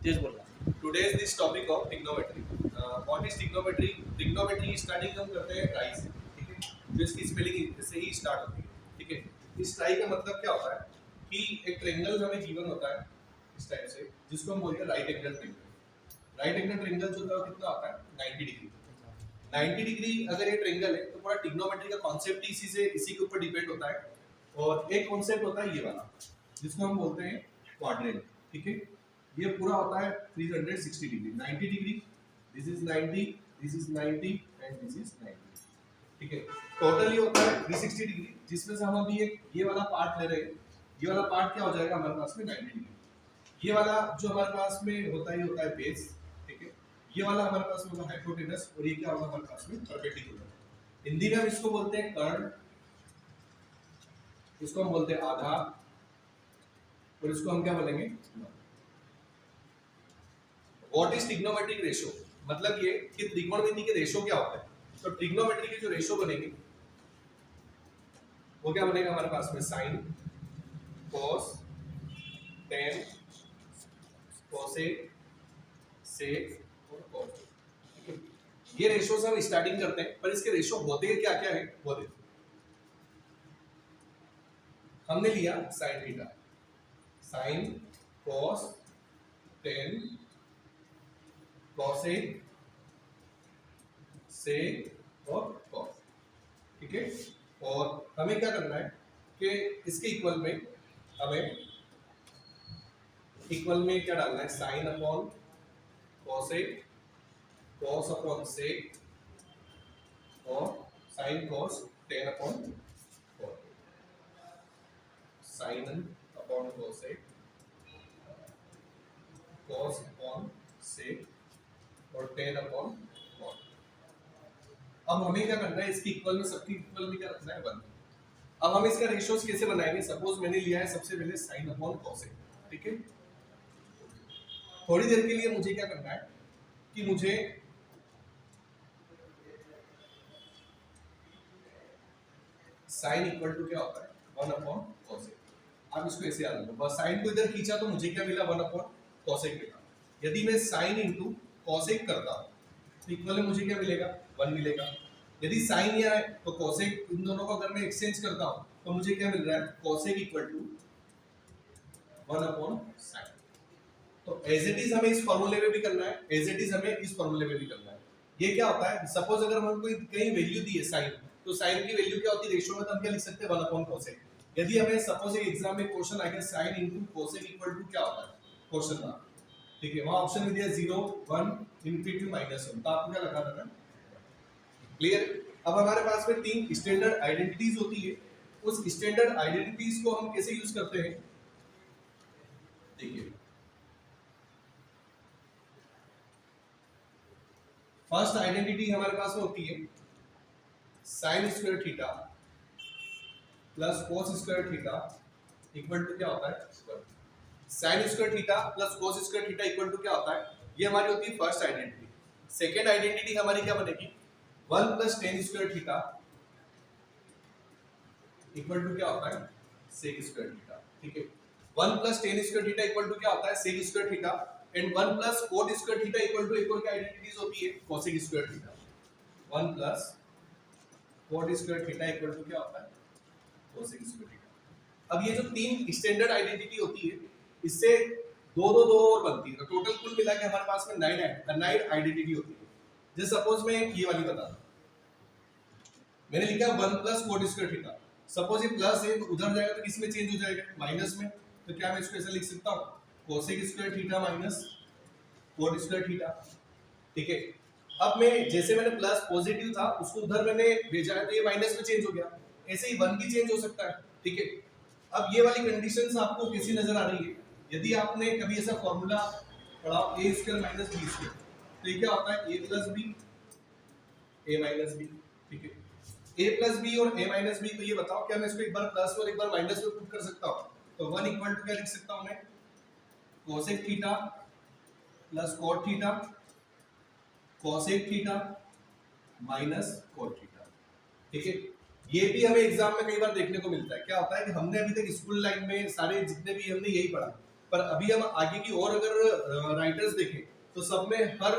तेच बोलला। Today's this topic of trigonometry. What is trigonometry? Trigonometry starting हम करते हैं ट्राई से, ठीक है, जो इसकी स्पेलिंग से ही स्टार्ट होती है, ठीक है। इस ट्राई का मतलब क्या होता है कि एक ट्रायंगल हमें गिवन होता है इस टाइप से, जिसको हम बोलते हैं right angle triangle. Right angle triangle जो होता है वो कितना होता है 90 डिग्री। 90 डिग्री अगर ये ट्रायंगल है तो पूरा ट्रिग्नोमेट्री का कॉन्सेप्ट इसी के ऊपर डिपेंड होता है। और एक कॉन्सेप्ट होता है ये वाला, जिसको हम बोलते हैं क्वाड्रेंट, ठीक है। ये पूरा होता है 360 degree, 90 degree, this is 90, this is 90 and this is 90, ठीक है। टोटल ये होता है 360 डिग्री, जिसमें से हम अभी एक ये वाला पार्ट ले रहे हैं। ये वाला पार्ट क्या हो जाएगा हमारे पास में 90 डिग्री। ये वाला जो हमारे पास में होता है ये होता है बेस, ठीक है। ये वाला हमारे पास में होगा हाइपोटेनस और ये क्या होगा हमारे पास में परपेंडिकुलर। हिंदी में हम इसको बोलते हैं कर्ण, इसको हम बोलते हैं आधार और इसको हम क्या बोलेंगे। व्हाट इज ट्रिग्नोमेट्रिक रेशियो, मतलब ये कि त्रिकोणमिति के रेशियो क्या होता है। तो ट्रिग्नोमेट्री के जो रेशियो बनेंगे वो क्या बनेगा हमारे पास में साइन, कॉस, टेन, कोसेक, सेक और कॉट, ठीक है। ये रेशियो से हम स्टार्टिंग करते हैं, पर इसके रेशियो होते क्या क्या है वो देखो। हमने लिया sine theta, sine, cos, tan, cosec, sec और कॉस, ठीक है। और हमें क्या करना है कि इसके इक्वल में क्या डालना है, sine upon cosec, cos upon sec और sine cos tan upon cot, sine upon cosec, cos upon sec और टेन अपॉन कॉट। अब हमें क्या करना है, इसके इक्वल में सबके इक्वल में क्या रखना है 1। अब हम इसका रेशियोज कैसे बनाएंगे, सपोज मैंने लिया है सबसे पहले साइन अपॉन कॉसेक, ठीक है। थोड़ी देर के लिए मुझे क्या करना है कि मुझे साइन इक्वल टू क्या होता है 1 अपॉन कॉसेक। आप इसको ऐसे याद रखो, बस साइन को इधर खींचा तो मुझे क्या मिला 1 अपॉन कॉसेक मिला। यदि मैं साइन इंटू कॉसेक करता हूं तो इक्वल में मुझे क्या मिलेगा 1 मिलेगा। यदि साइन यहाँ है तो कॉसेक, इन दोनों को अगर मैं एक्सचेंज करता हूं तो मुझे क्या मिल रहा है cosec equal to 1 upon sine. तो एज इट इज हमें इस फॉर्मूले में भी करना है, एज इट इज हमें इस फॉर्मूले में भी करना है। ये क्या होता है, सपोज अगर हमको कहीं वैल्यू दी है साइन, तो साइन की वैल्यू क्या होती है रेशियो में, तो हम क्या लिख सकते हैं 1 अपॉन कोसेक। यदि हमें सपोज एक एग्जाम में क्वेश्चन आ गया sine into cosec equal to क्या होता है क्वेश्चन मार्क, ठीक है, वहां ऑप्शन में दिया 0 1 इनफिनिटी -1, तो आपको क्या लगा देना, क्लियर। अब हमारे पास में 3 स्टैंडर्ड आइडेंटिटीज होती है, उस स्टैंडर्ड आइडेंटिटीज को हम कैसे यूज करते हैं देखिए। फर्स्ट आइडेंटिटी हमारे पास में होती है sine square theta plus cos square theta equal to क्या होता है square. Sine square theta plus cos square theta equal to क्या होता है, ये हमारी होती है फर्स्ट आइडेंटिटी। सेकंड आइडेंटिटी हमारी क्या बनेगी 1 plus tan square theta equal to क्या होता है सेक स्क्वायर थीटा, ठीक है। 1 plus tan square theta equal to क्या होता है sec square theta and 1 plus cot square theta equal to एक और क्या आइडेंटिटीज होती है cosec square theta. 1 plus cot square theta equal to क्या होता है कोसेक स्क्वायर थीटा। अब ये जो 3 स्टैंडर्ड आइडेंटिटी होती है, इससे 2 2 2 और बनती है, तो टोटल कुल मिला के हमारे पास में 9 आइडेंटिटी होती है। जैसे सपोज मैं ये वाली बता दूं, मैंने लिखा 1 plus cot square theta, suppose ये प्लस है तो उधर जाएगा तो किस में चेंज हो जाएगा माइनस में, तो क्या मैं इसको ऐसे लिख सकता हूं cosec square theta minus cot square theta, ठीक है। अब मैं जैसे मैंने प्लस पॉजिटिव था उसको उधर मैंने भेजा है तो ये माइनस में चेंज हो गया, ऐसे ही 1 भी चेंज हो सकता है, ठीक है। अब ये वाली कंडीशंस आपको कैसी नजर आ रही है, यदि आपने कभी ऐसा फॉर्मूला पढ़ा a square minus b square, तो ये क्या होता है a plus b a minus b, ठीक है। a प्लस b और a माइनस b, तो ये बताओ क्या मैं इसको एक बार प्लस और एक बार माइनस में पुट कर सकता हूँ, तो 1 इक्वल टू क्या लिख सकता हूँ मैं cosec theta plus cot theta cosec theta minus cot theta, ठीक है। ये भी हमें एग्जाम में कई बार देखने को मिलता है, क्या होता है कि हमने अभी तक स्कूल लाइफ में सारे जितने भी हमने यही पढ़ा, पर अभी हम आगे की और अगर राइटर्स देखें तो सब में हर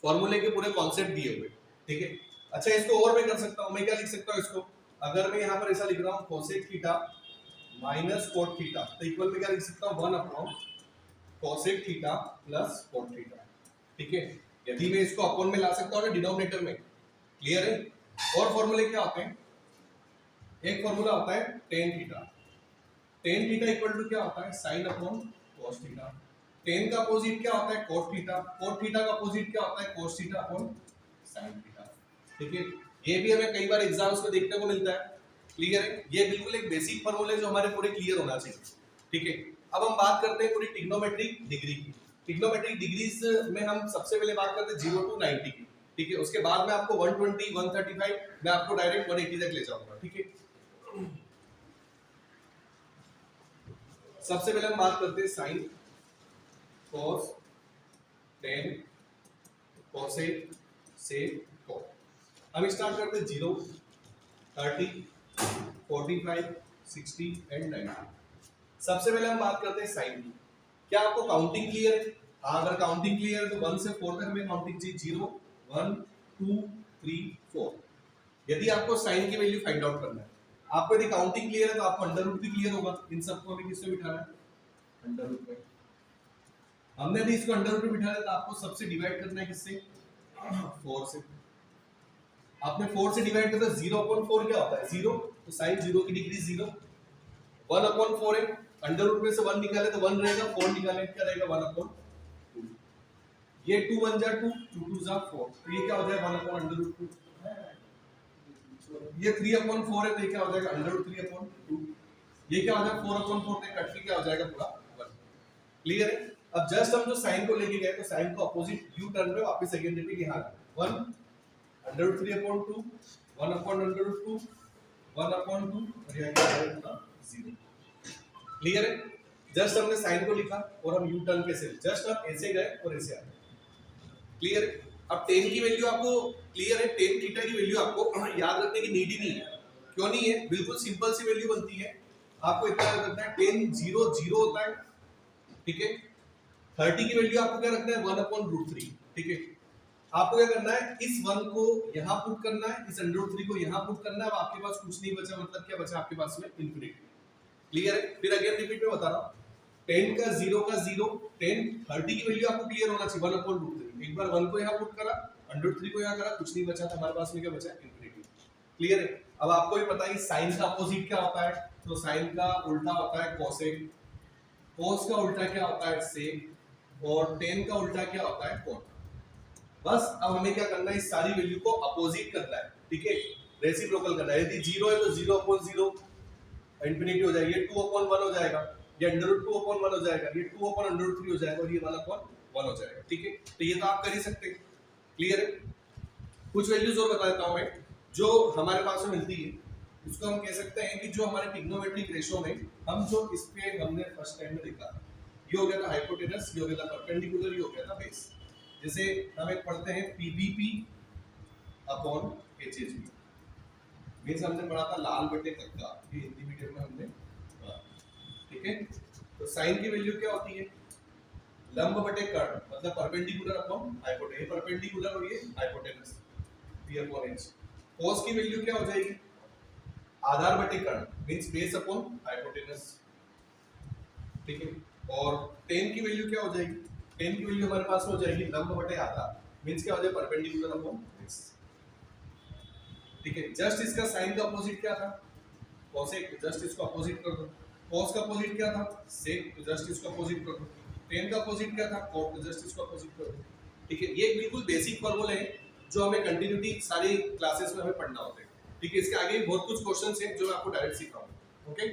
फॉर्मूले के पूरे कॉन्सेप्ट दिए हुए, ठीक है। अच्छा इसको और मैं कर सकता हूँ, मैं क्या लिख सकता हूँ इसको, अगर मैं यहाँ पर ऐसा लिख रहा हूँ cosec theta minus cot theta तो इक्वल में क्या लिख सकता हूँ 1 upon cosec theta plus cot theta, ठीक है। यदि मैं इसको अपॉन में ला सकता हूँ ना डिनोमिनेटर में, क्लियर है। और फॉर्मूले क्या होते हैं, एक फॉर्मूला होता है tan theta, tan theta equal to क्या होता है sine upon cos theta, tan का अपोजिट क्या होता है कोट थीटा, कोट थीटा का अपोजिट क्या होता है cos theta upon sine theta, ठीक है। ये भी हमें कई बार एग्जाम्स में देखने को मिलता है, क्लियर है। ये बिल्कुल एक बेसिक फॉर्मूले जो हमारे पूरे क्लियर होना चाहिए, ठीक है। अब हम बात करते हैं पूरी ट्रिग्नोमेट्रिक डिग्री की। ट्रिग्नोमेट्रिक डिग्रीज में हम सबसे पहले बात करते हैं 0 to 90 की, ठीक है। उसके बाद में आपको 120 135 मैं आपको डायरेक्ट 180 तक ले जाऊंगा, ठीक है। सबसे पहले हम बात करते हैं sine cos tan cosec sec cot. हम स्टार्ट करते हैं 0 30 45 60 एंड 90। सबसे पहले हम बात करते हैं साइन की। क्या आपको काउंटिंग क्लियर है? हाँ, अगर काउंटिंग क्लियर है तो 1 से 4 तक हमें काउंटिंग चाहिए, 0 1 2 3 4। यदि आपको साइन की वैल्यू फाइंड आउट करना है, आपको यदि काउंटिंग क्लियर है तो आपको अंडर रूट भी क्लियर होगा। इन सबको हमें किससे बिठाना है? अंडर रूट में। हमने भी इसको अंडर रूट में बिठाना है तो आपको सबसे डिवाइड करना है किससे? 4 से। आपने 4 से डिवाइड किया तो 0/4 क्या होता है? 0, तो साइन 0 की डिग्री 0। 1/4 है, अंडर रूट में से 1 निकाले तो 1 रहेगा, 4 निकाले क्या रहेगा? 1/2। ये 2 1 जा 2, 2 2 जा 4, तो ये क्या हो जाएगा? 1/√2। ये 3/4 है तो ये क्या हो जाएगा? √3/2। ये क्या हो जाएगा? 4/4 से कट के क्या हो जाएगा? पूरा 1। क्लियर है। अब जस्ट हम जो साइन को लेके गए तो साइन को अपोजिट यू टर्न में वापस सेकंड पे यहाँ 1 √3/2 1/√2 1/2 और यहाँ क्या है? पूरा 0। क्लियर है। जस्ट हमने साइन को लिखा और हम यू टर्न कैसे, जस्ट हम ऐसे गए और ऐसे आ गए। क्लियर है। अब टेन की वैल्यू आपको क्लियर है, टेन थीटा की वैल्यू आपको याद रखने की नीड ही नहीं है। क्यों नहीं है? बिल्कुल सिंपल सी वैल्यू बनती है। आपको इतना याद रखना है, टेन 0 0 होता है, ठीक है। 30 की वैल्यू आपको क्या रखना है? 1/√3, ठीक है। आपको क्या करना है? इस 1 को यहाँ पुट करना है, इस √3 को यहाँ पुट करना है। अब आपके पास कुछ नहीं बचा, मतलब क्या बचा आपके पास में? इन्फिनिटी। क्लियर है। फिर अगेन रिपीट में बता रहा हूँ, 10 का 0 का 0, 10 30 की वैल्यू आपको क्लियर होना चाहिए 1/√3। एक बार 1 को यहाँ पुट करा, √3 को यहाँ करा, कुछ नहीं बचा था हमारे पास में, क्या बचा? इन्फिनिटी। क्लियर है। अब आपको भी पता है कि साइन का अपोजिट क्या होता है, तो साइन का उल्टा होता है कोसेक, कोस का उल्टा क्या होता है? सेक, और टेन का उल्टा क्या होता है? कोट। बस अब हमें क्या करना है? इस सारी वैल्यू को अपोजिट करना है, ठीक है, रेसिप्रोकल करना है। यदि 0 है तो 0/0 इंफिनिटी हो जाएगी, ये 2/1 हो जाएगा, ये √2/1 हो जाएगा, ये 2/√3 हो जाएगा और ये 1/1 हो जाएगा, ठीक है। तो ये तो आप कर ही सकते हैं। क्लियर है। कुछ वैल्यूज और बता देता हूं मैं जो हमारे पास में मिलती है। इसको हम कह सकते हैं कि जो हमारे ट्रिग्नोमेट्रिक रेशो में हम जो इस पे हमने फर्स्ट टाइम में देखा, ये हो गया था हाइपोटेनस, ये हो गया था परपेंडिकुलर, ये हो गया था बेस। जैसे हम एक पढ़ते हैं PBP अपॉन HHB, मींस हमने पढ़ा था लाल बटे कक्का, ये हिंदी मीडियम में हमने पढ़ा, ठीक है। तो साइन की वैल्यू क्या होती है? लंब बटे कर्ण, मतलब परपेंडिकुलर अपॉन हाइपोटेनस, ये परपेंडिकुलर और ये हाइपोटेनस, P अपॉन H। कोस की वैल्यू क्या हो जाएगी? आधार बटे कर्ण, मींस बेस अपॉन हाइपोटेनस, ठीक है। और टेन की वैल्यू क्या हो जाएगी? टेन की वैल्यू हमारे पास हो जाएगी लंब बटे आधार, मींस क्या हो जाएगा? परपेंडिकुलर अपॉन बेस, ठीक है। जस्ट इसका साइन का अपोजिट क्या था? कोसेक, तो जस्ट इसको अपोजिट कर दो। कोस का अपोजिट क्या था? सेक, तो जस्ट इसको अपोजिट कर दो। टेन का अपोजिट क्या था? कोट, तो जस्ट इसको अपोजिट कर दो, ठीक है। ये बिल्कुल बेसिक फॉर्मूले हैं जो हमें कंटिन्यूटी सारी क्लासेस में हमें पढ़ना होता है, ठीक है। इसके आगे बहुत कुछ क्वेश्चंस हैं जो मैं आपको डायरेक्ट सिखाऊंगा, ओके।